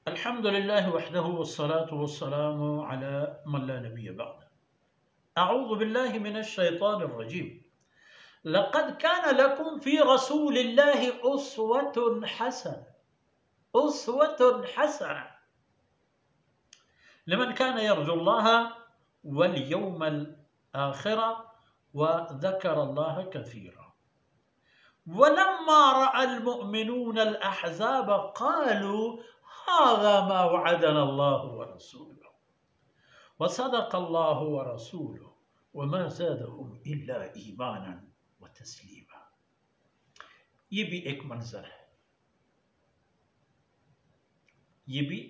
الحمد لله وحده والصلاة والسلام على من لا نبي بعد. أعوذ بالله من الشيطان الرجيم. لقد كان لكم في رسول الله أسوة حسنة لمن كان يرجو الله واليوم الآخر وذكر الله كثيرا. ولما رأى المؤمنون الأحزاب قالوا هذا ما وعدنا الله ورسوله وصدق الله ورسوله وما زادهم إلا إيمانا وتسلیما. یہ بھی ایک منظر ہے، یہ بھی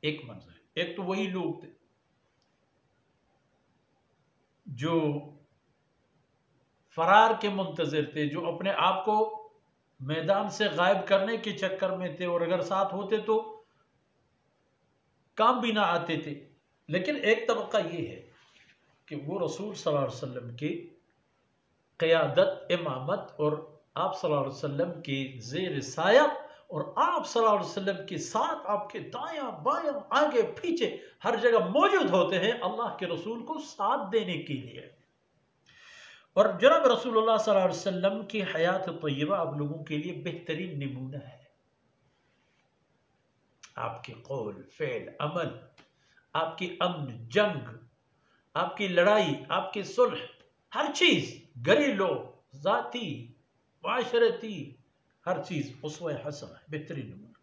ایک منظر ہے. ایک تو وہی لوگ تھے جو فرار کے منتظر تھے، جو اپنے آپ کو میدان سے غائب کرنے کے چکر میں تھے، اور اگر ساتھ ہوتے تو کام بھی نہ آتے تھے. لیکن ایک طبقہ یہ ہے کہ وہ رسول صلی اللہ علیہ وسلم کی قیادت، امامت اور آپ صلی اللہ علیہ وسلم کی زیر سایہ اور آپ صلی اللہ علیہ وسلم کے ساتھ آپ کے دایاں بایاں آگے پیچھے ہر جگہ موجود ہوتے ہیں اللہ کے رسول کو ساتھ دینے کے لیے. اور جناب رسول اللہ صلی اللہ علیہ وسلم کی حیات طیبہ آپ لوگوں کے لیے بہترین نمونہ ہے. آپ کے قول، فعل، عمل، آپ کی امن، جنگ، آپ کی لڑائی، آپ کی صلح، ہر چیز، گھریلو، ذاتی، معاشرتی، ہر چیز اسوہ حسنہ ہے، بہترین نمونہ.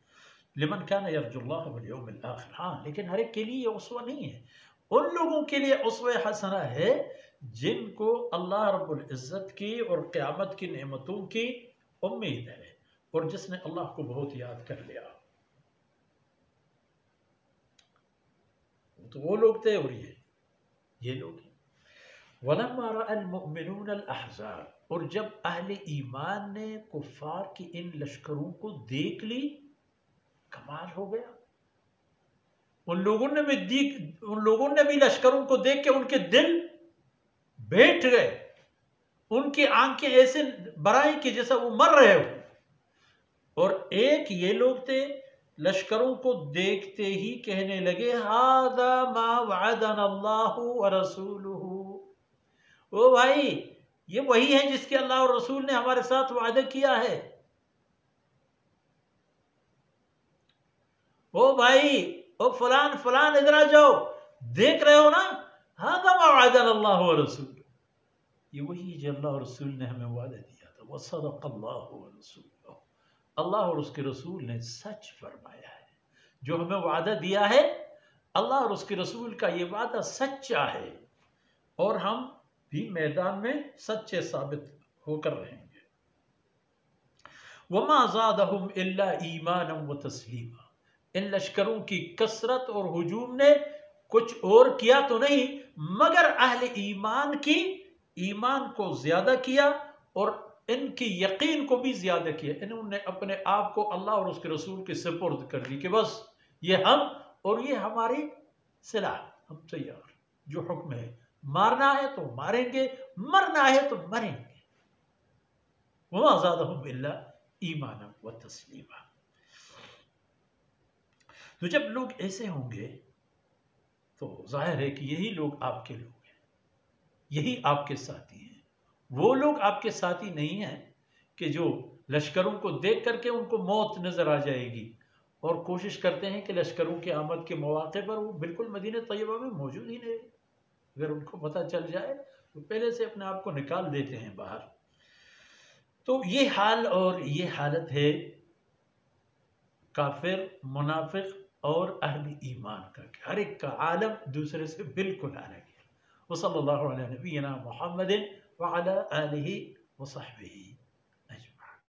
لمن کان یرجو اللہ والیوم الآخر. ہاں لیکن ہر ایک کے لیے یہ اسوہ نہیں ہے. ان لوگوں کے لیے اسوہ حسنہ ہے جن کو اللہ رب العزت کی اور قیامت کی نعمتوں کی امید ہے، اور جس نے اللہ کو بہت یاد کر لیا. تو وہ لوگ تھے اور یہ لوگ ہیں. وَلَمَّا رَأَى الْمُؤْمِنُونَ الْأَحْزَابَ. اور جب اہل ایمان نے کفار کی ان لشکروں کو دیکھ لی، کمال ہو گیا. ان لوگوں نے بھی لشکروں کو دیکھ کے ان کے دل بیٹھ گئے، ان کی آنکھیں ایسے برائیں کہ جیسا وہ مر رہے ہو. اور ایک یہ لوگ تھے لشکروں کو دیکھتے ہی کہنے لگے هَذَا مَا وَعَدَنَا اللَّهُ وَرَسُولُهُ. او بھائی یہ وہی ہے جس کے اللہ اور رسول نے ہمارے ساتھ وعدہ کیا ہے. او بھائی، او فلان فلان، ادھر آ جاؤ، دیکھ رہے ہو نا، هَذَا مَا وَعَدَنَا اللَّهُ وَرَسُولُهُ. یہ وہی ہے جو اللہ اور رسول نے ہمیں وعدہ دیا تھا. وَصَدَقَ اللَّهُ وَرَسُولُهُ. اللہ اور اس کے رسول نے سچ فرمایا ہے. جو ہمیں وعدہ دیا ہے اللہ اور اس کے رسول کا یہ وعدہ سچا ہے، اور ہم بھی میدان میں سچے ثابت ہو کر رہیں گے. وَمَا زَادَهُمْ إِلَّا إِيمَانًا وَتَسْلِيمًا. ان لشکروں کی کثرت اور ہجوم نے کچھ اور کیا تو نہیں مگر اہل ایمان کی ایمان کو زیادہ کیا اور ان کی یقین کو بھی زیادہ کیا. انہوں نے اپنے آپ کو اللہ اور اس کے رسول کے سپرد کر دی کہ بس یہ ہم اور یہ ہماری سلاح، ہم تیار. جو حکم ہے، مارنا ہے تو ماریں گے، مرنا ہے تو مریں گے. وَمَا زَادَهُمْ إِلَّا إِيمَانًا وَتَسْلِيمًا. تو جب لوگ ایسے ہوں گے تو ظاہر ہے کہ یہی لوگ آپ کے لوگ ہیں، یہی آپ کے ساتھی ہیں. وہ لوگ آپ کے ساتھی نہیں ہیں کہ جو لشکروں کو دیکھ کر کے ان کو موت نظر آ جائے گی اور کوشش کرتے ہیں کہ لشکروں کی آمد کے مواقع پر وہ بالکل مدینہ طیبہ میں موجود ہی نہیں. اگر ان کو پتہ چل جائے تو پہلے سے اپنے آپ کو نکال دیتے ہیں باہر. تو یہ حال اور یہ حالت ہے کافر، منافق اور اہل ایمان کا، کہ ہر ایک کا عالم دوسرے سے بالکل الگ ہے. وصلی اللہ علیہ نبینا محمد وعلی آلہ وصحبہ.